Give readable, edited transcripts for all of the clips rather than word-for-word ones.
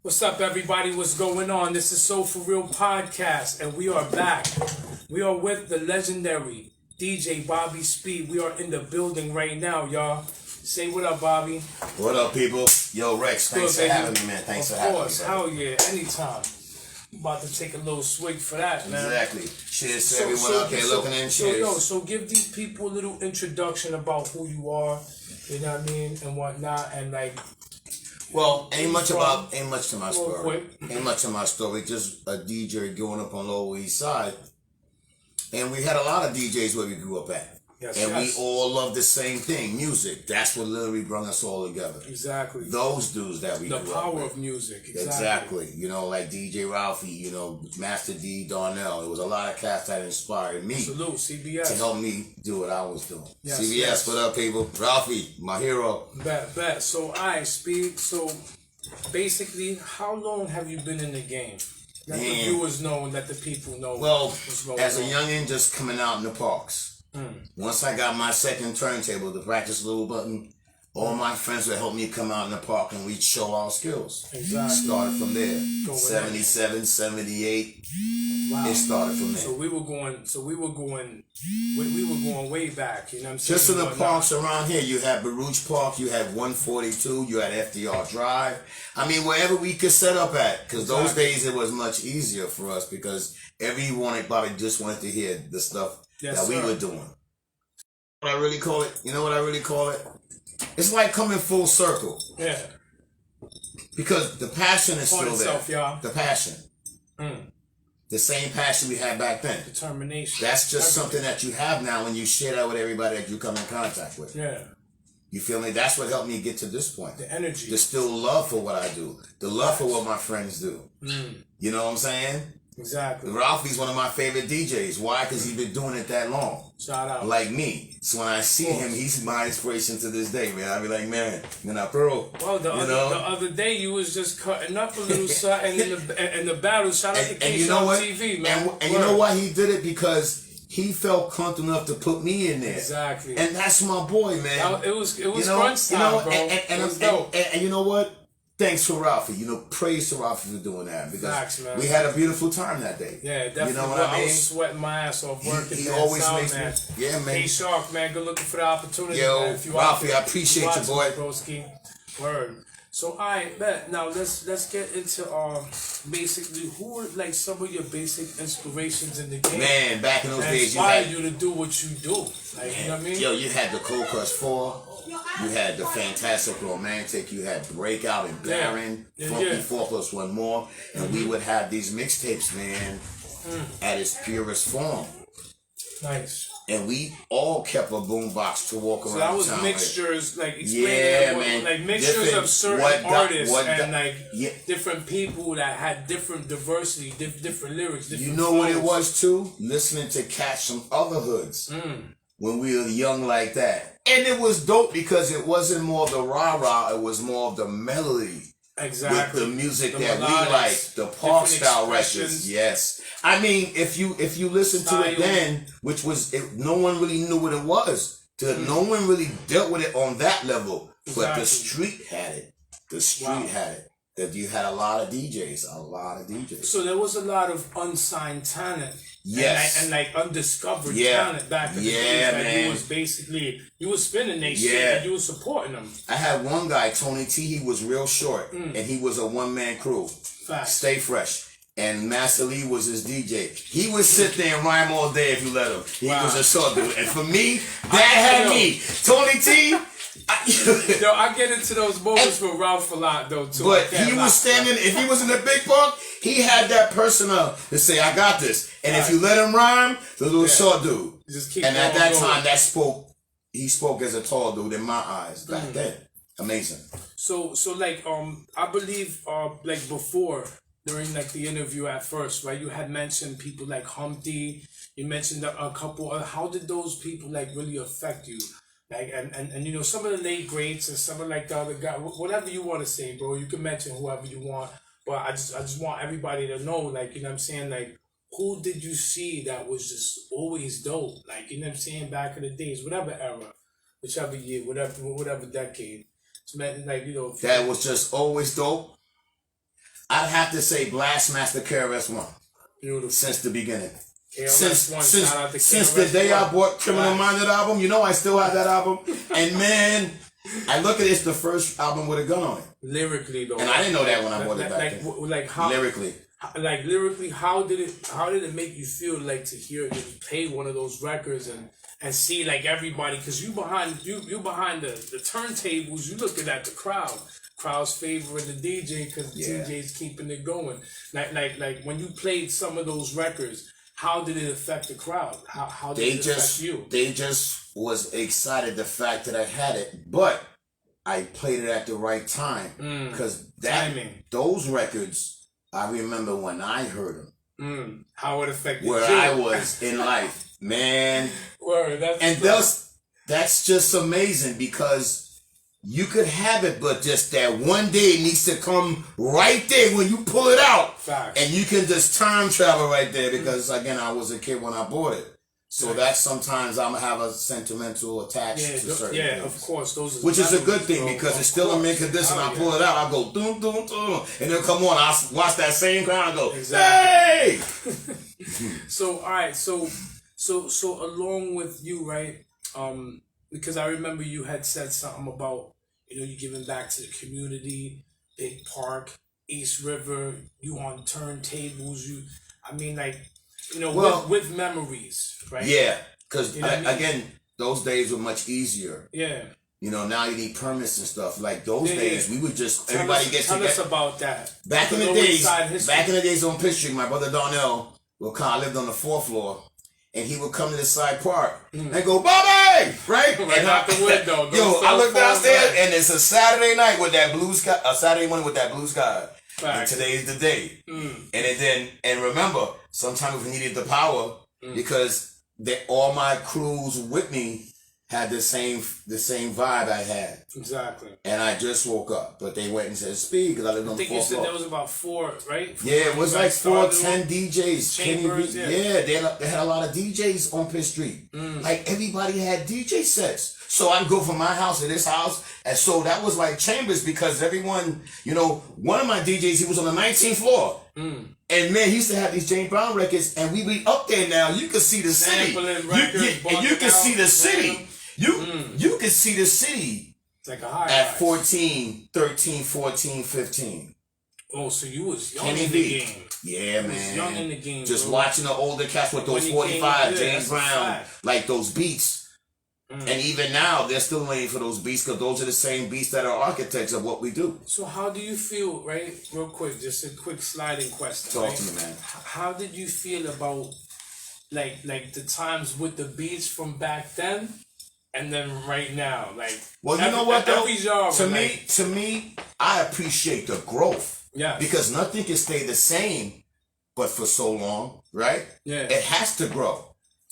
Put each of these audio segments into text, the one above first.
What's up, everybody? What's going on? This is So For Real Podcast, and we are back. We are with the legendary DJ Bobby Speed. We are in the building right now, y'all. Say what up, Bobby. What up, people? Yo, Rex, thanks for having me, man. Thanks for having me. Of course, hell yeah, anytime. I'm about to take a little swig for that, man. Exactly. Cheers to everyone out there looking in. Cheers. So give these people a little introduction about who you are, you know what I mean, and whatnot, and like. Well, ain't much to my story. Quick. Ain't much to my story. Just a DJ growing up on Lower East Side, and we had a lot of DJs where we grew up at. Yes, and we all love the same thing, music. That's what literally brought us all together. Exactly. Those dudes that we the grew power up with. of music. Exactly. You know, like DJ Ralphie, you know, Master D, Darnell. It was a lot of cats that inspired me. Salute, CBS. To help me do what I was doing. Yes, CBS, yes. What up, people? Ralphie, my hero. Bet. So, Speed. So, basically, how long have you been in the game? Let the viewers know and let the people know what's going on. As a youngin', just coming out in the parks. Once I got my second turntable, the practice little button, all my friends would help me come out in the park and we'd show our skills. Exactly. Started from there. 77, 78. Wow. It started from there. So we were going way back, you know what I'm saying? Just in the parks around here, you had Baruch Park, you had 142, you had FDR Drive. I mean, wherever we could set up at, because those days it was much easier for us because everyone probably just wanted to hear the stuff that we were doing. What I really call it, you know what I really call it? It's like coming full circle. Yeah. Because the passion is still there. Y'all. The passion. The same passion we had back then. Determination. That's just something that you have now when you share that with everybody that you come in contact with. Yeah. You feel me? That's what helped me get to this point. The energy. The still love for what I do. The love for what my friends do. You know what I'm saying? Exactly. Ralphie's one of my favorite DJs. Why? Because he's been doing it that long. Shout out. Like me. So when I see him, he's my inspiration to this day, man. I be like, man, Pearl. Well, the other day you was just cutting up a little something in the battle. Shout out to Keisha on TV, man. And you know why he did it? Because he felt comfortable enough to put me in there. Exactly. And that's my boy, man. It was crunch time, bro. And you know what? Thanks for Ralphie. You know, praise to Ralphie for doing that because we had a beautiful time that day. Yeah, definitely. You know what I mean? I was sweating my ass off working. He always makes man. me. Yeah, man. Hey, Shark, man. Good looking for the opportunity. Yo, man. If you Ralphie, I appreciate you, boy. Broski. Word. So, bet. Now let's get into basically who are like some of your basic inspirations in the game. Man, back in those days, you to do what you do. Like, you know what I mean? Yo, you had the Cold Crush 4. You had the Fantastic Romantic. You had Breakout and Baron. Funky 4 plus 1 more. And we would have these mixtapes, man, at its purest form. Nice. And we all kept a boombox to walk around. So that was town mixtures, with. like explaining man. mixtures of certain artists and different people that had different diversity, different lyrics. Different flows. What it was too? Listening to Catch Some Other Hoods when we were young like that. And it was dope because it wasn't more of the rah-rah, it was more of the melody. Exactly. With the music that we like, the park style records. Yes. I mean, if you listen to it then, which was, no one really knew what it was. No one really dealt with it on that level. Exactly. But the street had it. The street had it. That you had a lot of DJs. So there was a lot of unsigned talent. Yes. And like undiscovered talent back in the days. Man. You was spinning they shit and you was supporting them. I had one guy, Tony T, he was real short. And he was a one-man crew. Facts. Stay Fresh. And Master Lee was his DJ. He would sit there and rhyme all day if you let him. He was a short dude. And for me, that had me. Tony T... I get into those moments with Ralph a lot though too. But he was standing, if he was in the big park, he had that personnel to say, I got this. And if you let him rhyme, the little short dude. And at that time, he spoke as a tall dude in my eyes back then. Amazing. So like I believe like before, during like the interview at first, right, you had mentioned people like Humpty, you mentioned a couple how did those people like really affect you? Like and you know, some of the late greats and some of like the other guys, whatever you want to say, bro. You can mention whoever you want, but I just want everybody to know, like, you know what I'm saying, like, who did you see that was just always dope? Like, you know what I'm saying, back in the days, whatever era, whichever year, whatever decade. So man, like, you know, that was just always dope. I'd have to say Blastmaster KRS-One Beautiful. since the beginning. KRS-One, shout out to Since the day I bought Criminal Minded album, you know I still have that album. And man, I look at it, it's the first album with a gun on it. Lyrically though. And I didn't know that when I bought it back then. Like how Lyrically. Like lyrically, how did it make you feel like to hear you play one of those records and see like everybody, because you behind the turntables, you looking at the crowd's favoring the DJ because the DJ's keeping it going. Like when you played some of those records, how did it affect the crowd? How did it affect you? They just was excited the fact that I had it, but I played it at the right time because those records. I remember when I heard them. How it affected where you. I was in life, man. Word, that's just amazing because you could have it, but just that one day it needs to come right there when you pull it out. Facts. And you can just time travel right there because again, I was a kid when I bought it. So that's sometimes I'm gonna have a sentimental attached to certain things. Yeah, of course. Which is a good thing because it's still a mint condition. I pull it out, I go doom doom doom, and it'll come on. I watch that same crowd and go, exactly. Hey! So all right, so along with you, right? Because I remember you had said something about you giving back to the community, Big Park, East River. You on turntables. With memories, right? Yeah, because again, those days were much easier. Yeah. Now you need permits and stuff. Like those days, we would just everybody gets together. Tell us about that. Back in the days on Pitt Street, my brother Darnell will come. I lived on the 4th floor, and he would come to the side park and go, Bobby! Right? Right out the window. I look downstairs, and it's a Saturday night with that blue sky. A Saturday morning with that blue sky. And today's the day. And remember, sometimes we needed the power because all my crews with me had the same vibe I had. Exactly. And I just woke up, but they went and said speed because I lived on the 4th floor. I think you said there was about 4, right? Yeah, it was like 10 DJs. Chambers, they had a lot of DJs on Pitt Street. Like everybody had DJ sets. So I'd go from my house to this house. And so that was like chambers because everyone, one of my DJs, he was on the 19th floor. And man, he used to have these James Brown records and we be up there now. You could see the city. And you can see the city. You can see the city it's like a high at 14, 13, 14, 15. Oh, so you was young in the game. Yeah, man. Was young in the game. Just watching the older cats with those 45, James Brown, like those beats. And even now, they're still waiting for those beats because those are the same beats that are architects of what we do. So how do you feel, right? Real quick, just a quick sliding question. Talk to me, man. How did you feel about like the times with the beats from back then and then right now? Well, you know what though? To me, I appreciate the growth. Yeah. Because nothing can stay the same, but for so long, right? Yeah. It has to grow.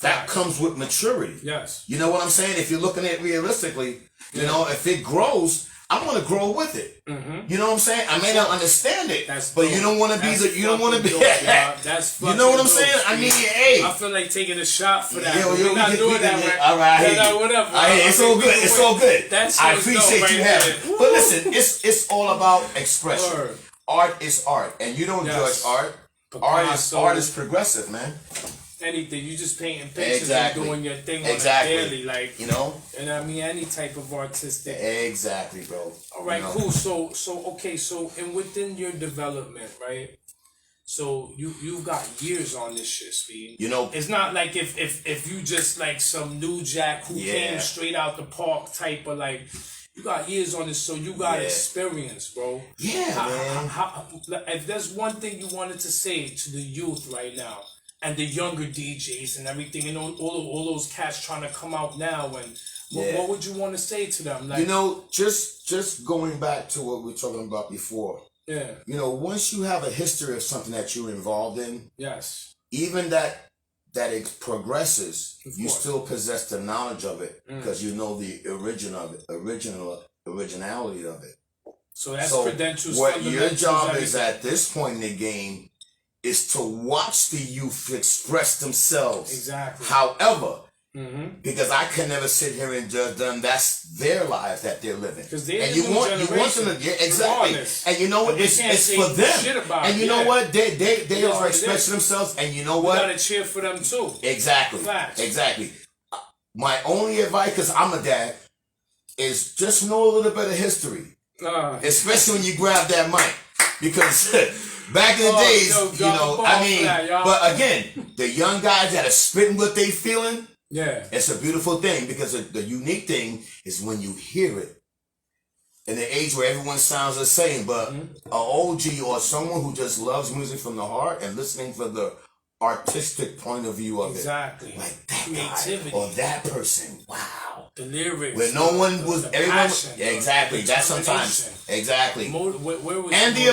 That comes with maturity. Yes. You know what I'm saying? If you're looking at it realistically, if it grows, I want to grow with it. You know what I'm saying? I may not understand it, but you don't want to be you don't want to be. That's you know what I'm saying? I mean, hey. I feel like taking a shot for that. We're not doing that right. All right. Whatever. It's all good. It's all good. I appreciate you having it. But listen, it's all about expression. Word. Art is art, and you don't judge art. Art is progressive, man. Anything, you just painting pictures and doing your thing on a daily, and I mean any type of artistic. Exactly, bro. All right, cool. So and within your development, right? So you've got years on this shit, Speed. It's not like if you just like some new jack who came straight out the park type of you got years on this, so you got experience, bro. Yeah, man. If there's one thing you wanted to say to the youth right now, and the younger DJs and everything, and all those cats trying to come out now, and what would you want to say to them? Just going back to what we were talking about before. Yeah. Once you have a history of something that you're involved in, yes, even that it progresses, you still possess the knowledge of it because you know the originality of it. So that's credentials. What your job is at this point in the game is to watch the youth express themselves. Exactly. However, Because I can never sit here and judge them. That's their lives that they're living. Because they're and the you new want them to, generation, yeah, exactly. regardless. And you know what? But they It's can't say for them. shit about And it, you know yeah. what? They is are what it expressing is. themselves. And you know You what? gotta cheer for them too. Exactly. Facts. Exactly. My only advice, because I'm a dad, is just know a little bit of history. Especially when you grab that mic. Because back in the days, you know, I mean, but again, the young guys that are spitting what they feeling, yeah, it's a beautiful thing, because the unique thing is when you hear it. In the age where everyone sounds the same, but an OG or someone who just loves music from the heart and listening for the artistic point of view of exactly. it. Like that creativity guy or that person. Wow. The lyrics. Where no one was, the everyone, passion, yeah, exactly. the That's sometimes, determination. exactly. Where was And the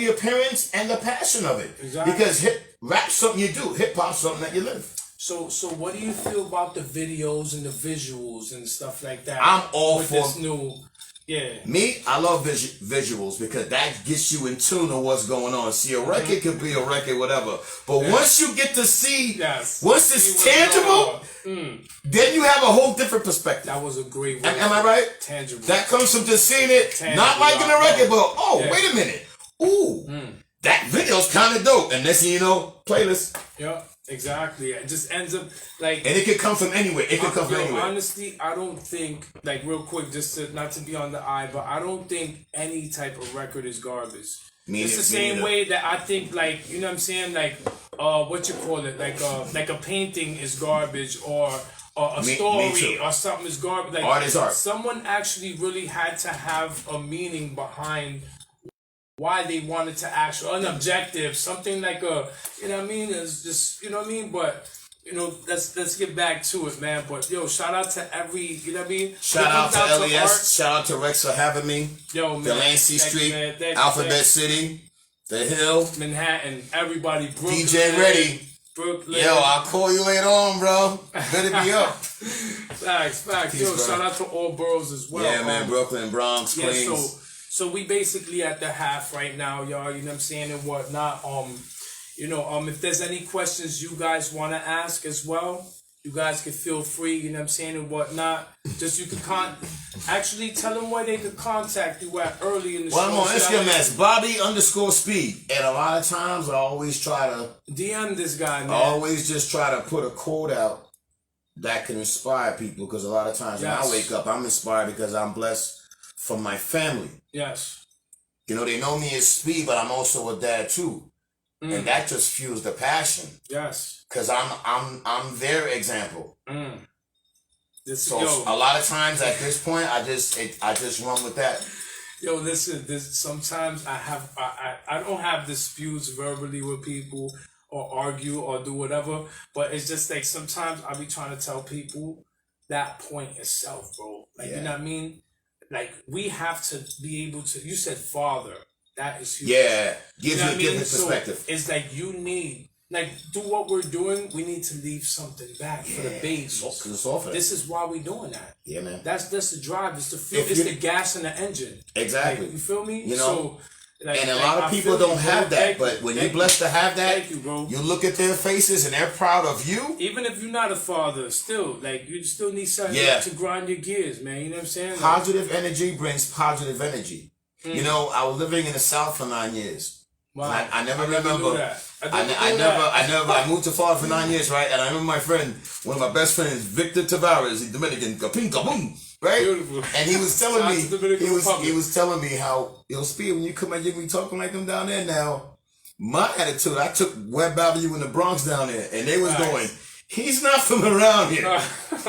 appearance and the passion of it. Exactly. Because rap's something you do. Hip hop's something that you live. So what do you feel about the videos and the visuals and stuff like that? I'm all with for this new, yeah. Me, I love visuals because that gets you in tune to what's going on. See, a record could be a record, whatever. But once you get to see, once it's tangible, then you have a whole different perspective. That was a great word. Am I right? Tangible. That comes from just seeing it, Tangible, not liking the record, but yeah. wait a minute. Ooh, that video's kind of dope. And next thing you know, playlist. Yeah, exactly. It just ends up like. And it could come from anywhere. It could come from anywhere. Honestly, I don't think, like, real quick, just to, not to be on the eye, but I don't think any type of record is garbage. It's the same way that I think, like, you know what I'm saying, like, what you call it, like a painting is garbage, or a story or something is garbage. Like, art is art. Someone actually really had to have a meaning behind why they wanted to actually, an objective, something like a, you know what I mean, is just, you know what I mean, but, you know, let's get back to it, man. But yo, shout out to every, you know what I mean? Shout out to LES, shout out to Rex for having me. Yo, man. Delancey Street, Alphabet City, The Hill, Manhattan, everybody, Brooklyn. DJ Ready. Brooklyn. Yo, I'll call you later on, bro. Better be up. Facts. Peace, Yo, bro. shout out to all boroughs as well. Yeah, man, Brooklyn, Bronx, Queens. Yeah, so we basically at the half right now, y'all, you know what I'm saying, and whatnot. You know, if there's any questions you guys want to ask as well, you guys can feel free, you know what I'm saying, and whatnot. Just you can actually tell them where they could contact you at early in the show. Well, I'm on Instagram as Bobby_Speed. And a lot of times I always try to DM this guy, man. I always just try to put a quote out that can inspire people, because a lot of times when I wake up, I'm inspired because I'm blessed from my family. Yes. You know, they know me as Speed, but I'm also a dad too. And that just fuels the passion. Yes. Cause I'm their example. So yo, a lot of times at this point, I just run with that. Yo, listen. Sometimes I don't have disputes verbally with people or argue or do whatever, but it's just like sometimes I be trying to tell people that point itself, bro. Like you know what I mean? Like we have to be able to. You said father. That is huge. Yeah, give you know you a perspective. So it's like you need, like, do what we're doing. We need to leave something back for the babies. This is why we're doing that. Yeah, man. That's the drive. It's the fuel. It's the gas in the engine. Exactly. Like, you feel me? You know. And a lot of people don't have that, but when you're blessed to have that, thank you, bro. You look at their faces and they're proud of you. Even if you're not a father, still, like, you still need something to grind your gears, man. You know what I'm saying? Positive energy brings positive energy. You know, I was living in the South for 9 years. Wow. I never remember. I moved to Florida for 9 years, right? And I remember my friend, one of my best friends, Victor Tavares, the Dominican, kapinka boom, right? Beautiful. And he was telling me, he was telling me how, Speed, when you come out, you be talking like them down there now. My attitude, I took Webb Avenue in the Bronx down there, and they was going, he's not from around here.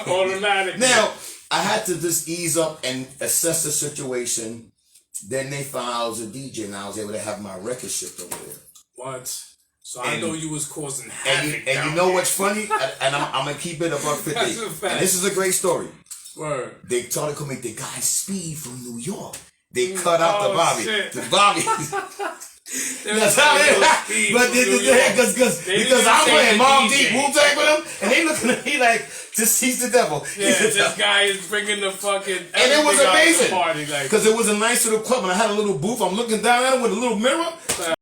Automatic. Now, I had to just ease up and assess the situation. Then they found I was a DJ, and I was able to have my record shipped over there. What? So I know you was causing havoc. And you know what's funny? And I'm gonna keep it above 50. And this is a great story. Word. They started to make the guy Speed from New York. They cut out the Bobby. Shit. The Bobby. That's how it. But because I'm playing Mobb Deep Wu-Tang with him, and they looking at me like, he's the devil. Yeah, this guy is bringing the fucking. And it was amazing party, like, because it was a nice little club, and I had a little booth. I'm looking down at him with a little mirror.